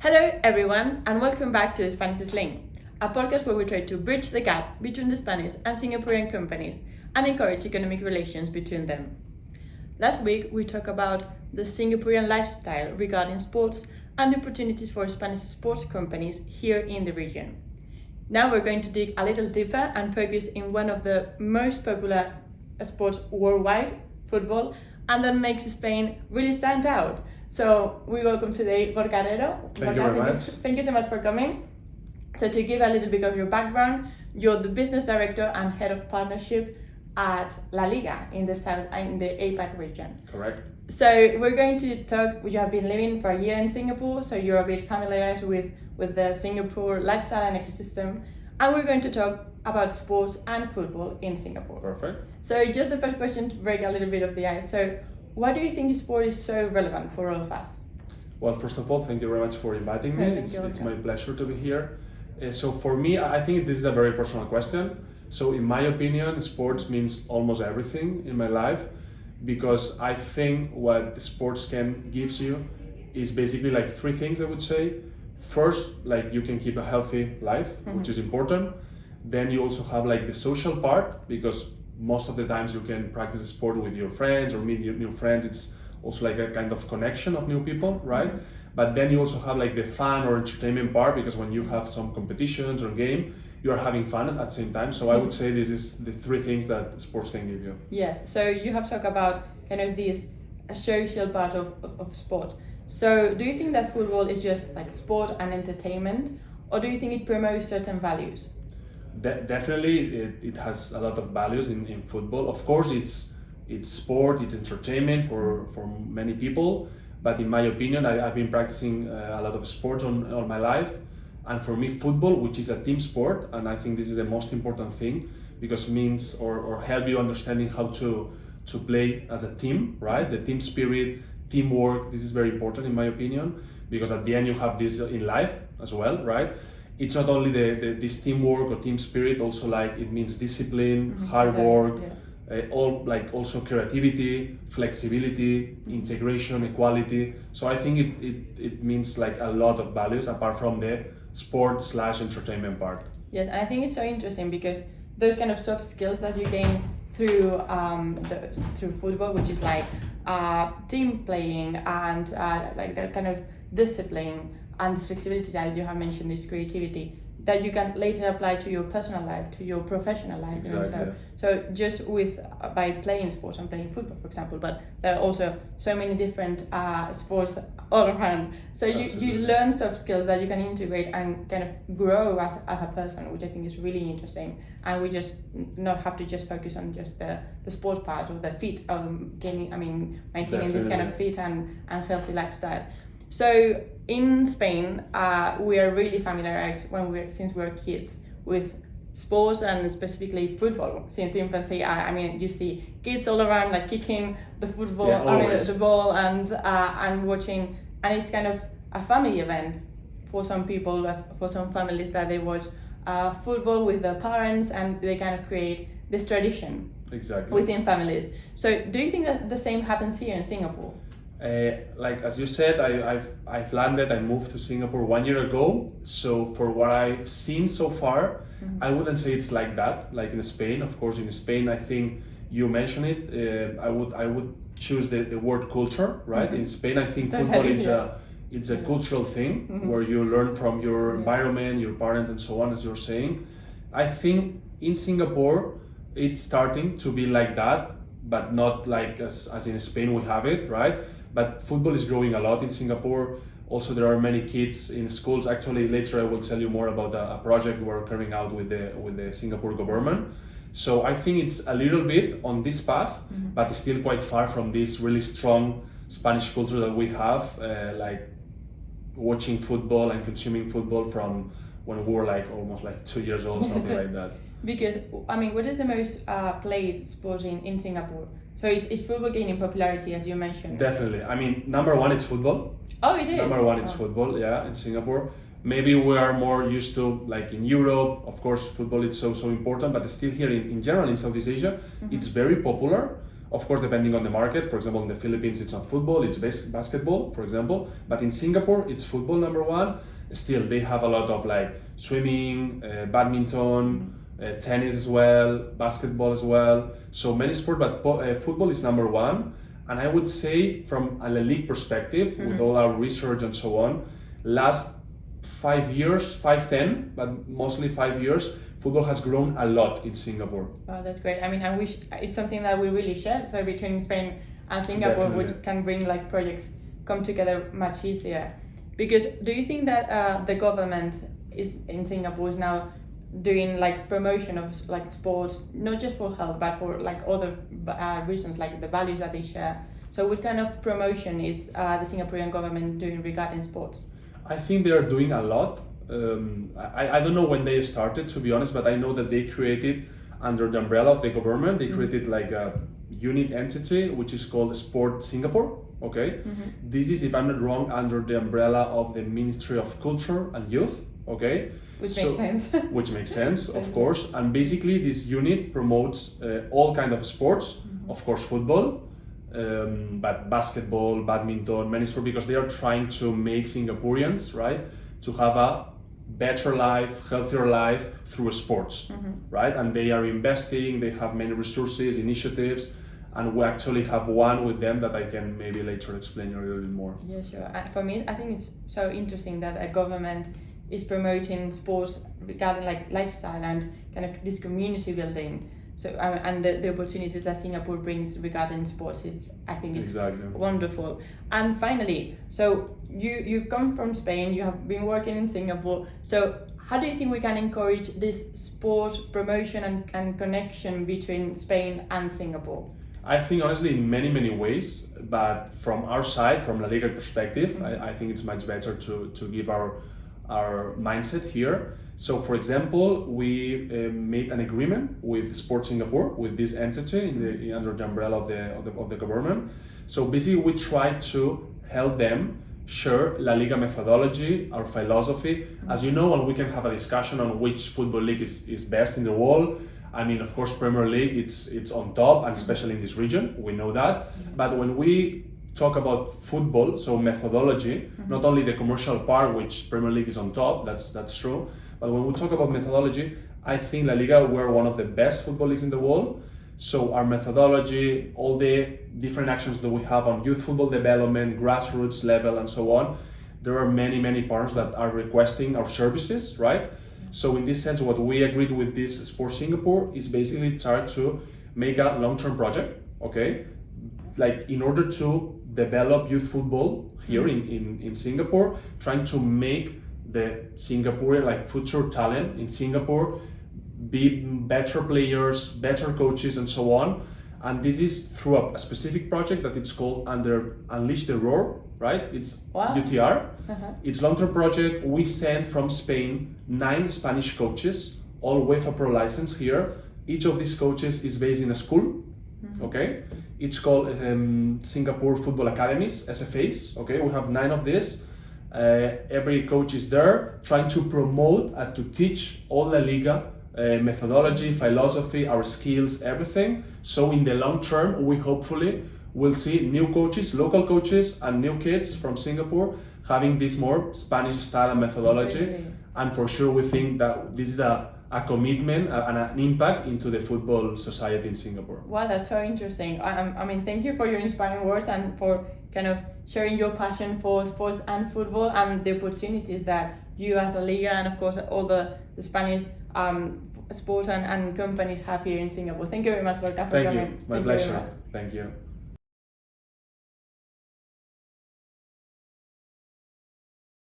Hello everyone and welcome back to Spanish Sling, a podcast where we try to bridge the gap between the Spanish and Singaporean companies and encourage economic relations between them. Last week we talked about the Singaporean lifestyle regarding sports and the opportunities for Spanish sports companies here in the region. Now we're going to dig a little deeper and focus in one of the most popular sports worldwide, football, and that makes Spain really stand out. So we welcome today Gorka Herrero. Thank you very much. Thank you so much for coming. So to give a little bit of your background, you're the business director and head of partnership at Laliga in the APAC region. Correct. So we're going to talk. You have been living for a year in Singapore, so you're a bit familiarized with the Singapore lifestyle and ecosystem, and we're going to talk about sports and football in Singapore. Perfect. So just the first question to break a little bit of the ice. So why do you think sport is so relevant for all of us? Well, first of all, thank you very much for inviting me. It's my pleasure to be here. So for me, I think this is a very personal question. So in my opinion, sports means almost everything in my life, because I think what sports can gives you is basically like three things, I would say. First, like you can keep a healthy life, which is important. Then you also have like the social part, because most of the times you can practice sport with your friends or meet new friends. It's also like a kind of connection of new people, right? But then you also have like the fun or entertainment part, because when you have some competitions or game, you are having fun at the same time. So I would say this is the three things that sports can give you. Yes, so you have talked about kind of this social part of sport. So do you think that football is just like sport and entertainment, or do you think it promotes certain values? Definitely, it has a lot of values in football. Of course, it's sport, it's entertainment for many people. But in my opinion, I've been practicing a lot of sports all my life. And for me, football, which is a team sport, and I think this is the most important thing, because it means or help you understanding how to play as a team, right? The team spirit, teamwork, this is very important in my opinion, because at the end you have this in life as well, right? It's not only this teamwork or team spirit, also like it means discipline, hard work, all like also creativity, flexibility, integration, equality. So I think it means like a lot of values apart from the sport/entertainment part. Yes, and I think it's so interesting because those kind of soft skills that you gain through through football, which is like team playing and like that kind of discipline and the flexibility that you have mentioned, this creativity that you can later apply to your personal life, to your professional life. Exactly. You know? So just by playing sports and playing football, for example, but there are also so many different sports all around. So you learn soft skills that you can integrate and kind of grow as a person, which I think is really interesting. And we just not have to just focus on just the sports part or the fit of maintaining Definitely. this kind of fit and healthy lifestyle. So in Spain, we are really familiarized since we're kids with sports and specifically football. Since infancy, you see kids all around like kicking the football, the ball and watching, and it's kind of a family event for some people, for some families that they watch football with their parents, and they kind of create this tradition within families. So do you think that the same happens here in Singapore? Like as you said, I've landed. I moved to Singapore 1 year ago. So for what I've seen so far, I wouldn't say it's like that. Like in Spain, of course, in Spain, I think you mentioned it. I would choose the word culture, right? In Spain, I think football it's a cultural thing where you learn from your environment, your parents, and so on, as you're saying. I think in Singapore, it's starting to be like that, but not like as in Spain we have it, right? But football is growing a lot in Singapore. Also, there are many kids in schools. Actually, later I will tell you more about a project we're carrying out with the Singapore government. So I think it's a little bit on this path, but it's still quite far from this really strong Spanish culture that we have, like watching football and consuming football from when we were like almost like 2 years old, something like that. Because what is the most played sport in Singapore? So it's football gaining popularity, as you mentioned. Definitely. Number one, it's football. Oh, it is? Number one, it's football, yeah, in Singapore. Maybe we are more used to, like in Europe, of course, football is so important, but still here in general in Southeast Asia, it's very popular. Of course, depending on the market. For example, in the Philippines, it's not football, it's basketball, for example. But in Singapore, it's football number one. Still, they have a lot of like swimming, badminton, tennis as well, basketball as well. So many sports, but football is number one. And I would say from a La Liga perspective, with all our research and so on, last 5 years, 5-10, but mostly 5 years, football has grown a lot in Singapore. Oh, that's great. I mean, I wish it's something that we really share. So between Spain and Singapore, we can bring like projects come together much easier. Because do you think that the government is in Singapore is now doing like promotion of like sports, not just for health, but for like other reasons, like the values that they share? So what kind of promotion is the Singaporean government doing regarding sports? I think they are doing a lot. I don't know when they started, to be honest, but I know that they created, under the umbrella of the government, they created like a unit entity which is called Sport Singapore. Okay, this is, if I'm not wrong, under the umbrella of the Ministry of Culture and Youth. Okay, which makes sense. Which makes sense, of course. And basically, this unit promotes all kind of sports, of course, football, but basketball, badminton, many sports, because they are trying to make Singaporeans, right, to have a better life, healthier life through sports, right? And they are investing, they have many resources, initiatives, and we actually have one with them that I can maybe later explain a little bit more. Yeah, sure. For me, I think it's so interesting that a government is promoting sports regarding like lifestyle and kind of this community building. So and the opportunities that Singapore brings regarding sports is, I think it's wonderful. And finally, so you come from Spain, you have been working in Singapore. So how do you think we can encourage this sport promotion and connection between Spain and Singapore? I think honestly in many ways, but from our side, from Laliga perspective, I think it's much better to give our mindset here. So for example, we made an agreement with Sport Singapore, with this entity under the umbrella of the government. So basically we try to help them share La Liga methodology, our philosophy. As you know, and we can have a discussion on which football league is best in the world. I mean, of course, Premier League, it's on top, and especially in this region, we know that. But when we talk about football, so methodology, not only the commercial part, which Premier League is on top, that's true. But when we talk about methodology, I think La Liga, we're one of the best football leagues in the world. So our methodology, all the different actions that we have on youth football development, grassroots level, and so on, there are many partners that are requesting our services, right? So in this sense, what we agreed with this Sport Singapore is basically try to make a long-term project, okay? Like in order to develop youth football here in Singapore, trying to make the Singaporean, like future talent in Singapore, be better players, better coaches, and so on. And this is through a specific project that it's called under Unleash the Roar, right? It's UTR. It's long-term project. We sent from Spain 9 Spanish coaches, all with a pro license here. Each of these coaches is based in a school, okay? It's called Singapore Football Academies, SFAs, okay? We have 9 of these. Every coach is there trying to promote and to teach all La Liga methodology, philosophy, our skills, everything. So in the long term, we hopefully will see new coaches, local coaches, and new kids from Singapore having this more Spanish style and methodology. And for sure, we think that this is a commitment and an impact into the football society in Singapore. Wow, that's so interesting. I mean, thank you for your inspiring words and for kind of sharing your passion for sports and football and the opportunities that you as a Liga and of course all the Spanish sports and companies have here in Singapore. Thank you very much, Gorka, for coming. Thank you. My pleasure. Thank you.